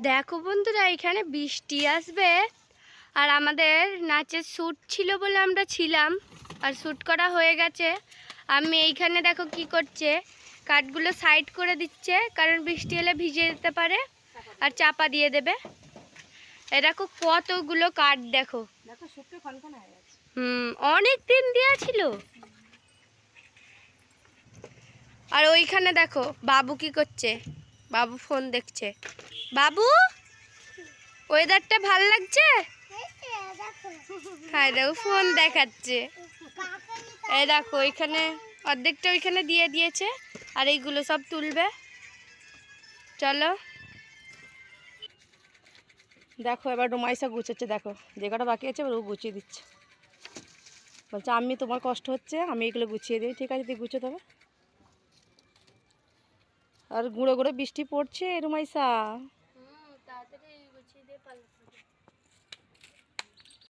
দেখো বন্ধুরা, এখানে বৃষ্টি আসবে আর আমাদের নাচের শ্যুট ছিল বলে আমরা ছিলাম, আর শ্যুট করা হয়ে গেছে। আমি এইখানে দেখো কি করছে, কাঠগুলো সাইড করে দিচ্ছে, কারণ বৃষ্টি এলে ভিজে যেতে পারে আর চাপা দিয়ে দেবে। এ দেখো কতগুলো কাঠ, দেখো দেখো শুকিয়ে খনখন হয়ে গেছে। অনেক দিন দেওয়া ছিল। আর ওইখানে দেখো বাবু কি করছে, বাবু ফোন দেখছে। বাবু, ওয়েদারটা ভাল লাগছে? হ্যাঁ দেখো ফোন দেখাচ্ছে। এই দেখো ওইখানে অর্ধেকটা ওইখানে দিয়ে দিয়েছে, আর এইগুলো সব তুলবে। চলো দেখো এবার রুমাইসা গুছাচ্ছে, দেখো যে কটা বাকি আছে এবার ও গুছিয়ে দিচ্ছে। বলছে আমি, তোমার কষ্ট হচ্ছে, আমি এগুলো গুছিয়ে দিই। ঠিক আছে, তুই গুছিয়ে দেবে। আর গুঁড়ো গুঁড়ো বৃষ্টি পড়ছে রুমাইসা। তাড়াতাড়ি গুছিয়ে দিয়ে পালাতে হবে।